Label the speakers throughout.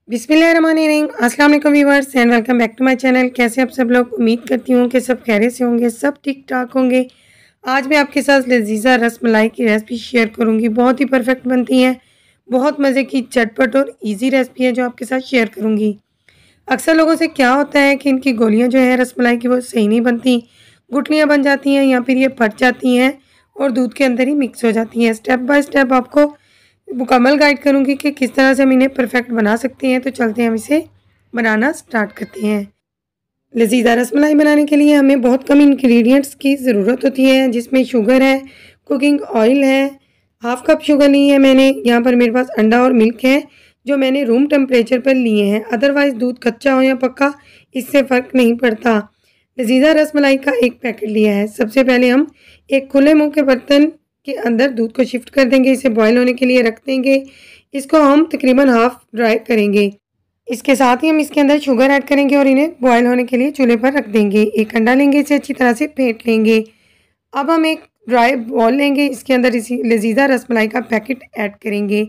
Speaker 1: बिस्मिल्लाहिर्रहमानिर्रहीम। अस्सलाम वालेकुम viewers and welcome back to my channel. कैसे आप सब लोग? उम्मीद करती हूँ कि सब खैरियत से होंगे, सब ठीक ठाक होंगे। आज मैं आपके साथ लजीज़ा रसमलाई की रेसिपी शेयर करूँगी। बहुत ही परफेक्ट बनती है, बहुत मज़े की चटपट और इजी रेसिपी है जो आपके साथ शेयर करूँगी। अक्सर लोगों से क्या होता है कि इनकी गोलियाँ जो है रसमलाई की वो सही नहीं बनती, गुठलियाँ बन जाती हैं या फिर ये फट जाती हैं और दूध के अंदर ही मिक्स हो जाती हैं। स्टेप बाय स्टेप आपको मुकम्मल गाइड करूँगी कि किस तरह से हम इन्हें परफेक्ट बना सकते हैं। तो चलते हैं, हम इसे बनाना स्टार्ट करते हैं। लजीज़ा रसमलाई बनाने के लिए हमें बहुत कम इंग्रेडिएंट्स की ज़रूरत होती है, जिसमें शुगर है, कुकिंग ऑयल है, हाफ़ कप शुगर ली है मैंने। यहाँ पर मेरे पास अंडा और मिल्क है जो मैंने रूम टेम्परेचर पर लिए हैं। अदरवाइज़ दूध कच्चा हो या पक्का इससे फ़र्क नहीं पड़ता। लजीज़ा रसमलाई का एक पैकेट लिया है। सबसे पहले हम एक खुले मुँह के बर्तन के अंदर दूध को शिफ्ट कर देंगे, इसे बॉयल होने के लिए रख देंगे। इसको हम तकरीबन हाफ़ ड्राई करेंगे। इसके साथ ही हम इसके अंदर शुगर ऐड करेंगे और इन्हें बॉयल होने के लिए चूल्हे पर रख देंगे। एक अंडा लेंगे, इसे अच्छी तरह से फेंट लेंगे। अब हम एक ड्राई बॉल लेंगे, इसके अंदर इसी लजीज़ा रसमलाई का पैकेट ऐड करेंगे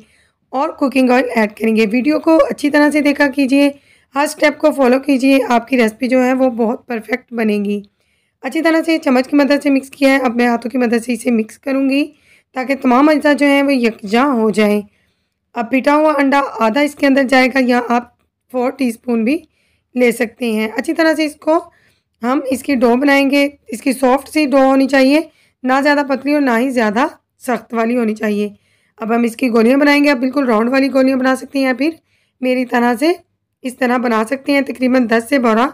Speaker 1: और कुकिंग ऑयल ऐड करेंगे। वीडियो को अच्छी तरह से देखा कीजिए, हर स्टेप को फॉलो कीजिए, आपकी रेसिपी जो है वो बहुत परफेक्ट बनेगी। अच्छी तरह से चम्मच की मदद से मिक्स किया है। अब मैं हाथों की मदद से इसे मिक्स करूँगी ताकि तमाम अज्जा जो हैं वो यकजा हो जाएँ। अब पिटा हुआ अंडा आधा इसके अंदर जाएगा, या आप 4 टीस्पून भी ले सकते हैं। अच्छी तरह से इसको हम इसकी डो बनाएंगे। इसकी सॉफ्ट सी डो होनी चाहिए, ना ज़्यादा पतली और ना ही ज़्यादा सख्त वाली होनी चाहिए। अब हम इसकी गोलियाँ बनाएंगे। आप बिल्कुल राउंड वाली गोलियाँ बना सकते हैं या फिर मेरी तरह से इस तरह बना सकते हैं। तकरीबन 10 से 12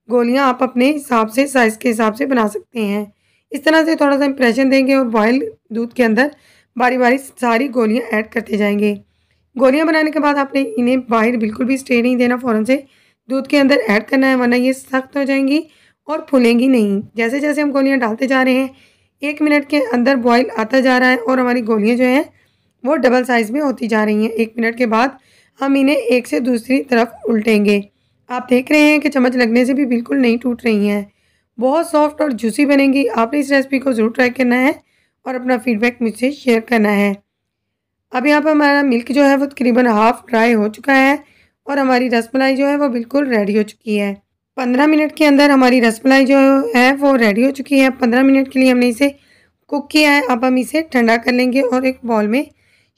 Speaker 1: गोलियाँ आप अपने हिसाब से, साइज़ के हिसाब से बना सकते हैं। इस तरह से थोड़ा सा इम्प्रेशन देंगे और बॉयल दूध के अंदर बारी बारी सारी गोलियाँ ऐड करते जाएंगे। गोलियाँ बनाने के बाद आपने इन्हें बाहर बिल्कुल भी स्टे नहीं देना, फ़ौरन से दूध के अंदर ऐड करना है, वरना ये सख्त हो जाएंगी और फूलेंगी नहीं। जैसे जैसे हम गोलियाँ डालते जा रहे हैं, 1 मिनट के अंदर बॉयल आता जा रहा है और हमारी गोलियाँ जो हैं वो डबल साइज़ में होती जा रही हैं। 1 मिनट के बाद हम इन्हें एक से दूसरी तरफ उल्टेंगे। आप देख रहे हैं कि चम्मच लगने से भी बिल्कुल नहीं टूट रही हैं, बहुत सॉफ्ट और जूसी बनेंगी। आपने इस रेसिपी को ज़रूर ट्राई करना है और अपना फीडबैक मुझसे शेयर करना है। अब यहाँ पर हमारा मिल्क जो है वो तकरीबन हाफ़ ड्राई हो चुका है और हमारी रसमलाई जो है वो बिल्कुल रेडी हो चुकी है। 15 मिनट के अंदर हमारी रसमलाई जो है वो रेडी हो चुकी है। 15 मिनट के लिए हमने इसे कुक किया है। अब हम इसे ठंडा कर लेंगे और एक बाउल में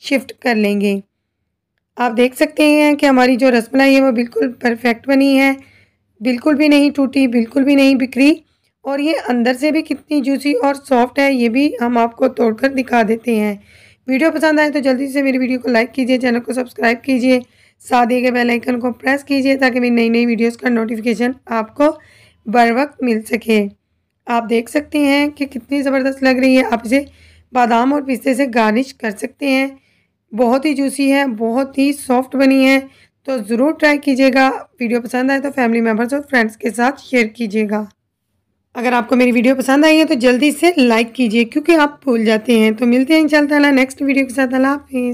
Speaker 1: शिफ्ट कर लेंगे। आप देख सकते हैं कि हमारी जो रसमलाई है वो बिल्कुल परफेक्ट बनी है, बिल्कुल भी नहीं टूटी, बिल्कुल भी नहीं बिखरी, और ये अंदर से भी कितनी जूसी और सॉफ्ट है ये भी हम आपको तोड़कर दिखा देते हैं। वीडियो पसंद आए तो जल्दी से मेरी वीडियो को लाइक कीजिए, चैनल को सब्सक्राइब कीजिए, साथ दिए गए बेल आइकन को प्रेस कीजिए ताकि मेरी नई नई वीडियोज़ का नोटिफिकेशन आपको बर वक्त मिल सके। आप देख सकते हैं कि कितनी ज़बरदस्त लग रही है। आप इसे बादाम और पिस्ते से गार्निश कर सकते हैं। बहुत ही जूसी है, बहुत ही सॉफ्ट बनी है, तो ज़रूर ट्राई कीजिएगा। वीडियो पसंद आए तो फैमिली मेम्बर्स और फ्रेंड्स के साथ शेयर कीजिएगा। अगर आपको मेरी वीडियो पसंद आई है तो जल्दी से लाइक कीजिए, क्योंकि आप भूल जाते हैं। तो मिलते हैं इंशाअल्लाह नेक्स्ट वीडियो के साथ। अल्लाह हाफ़िज़।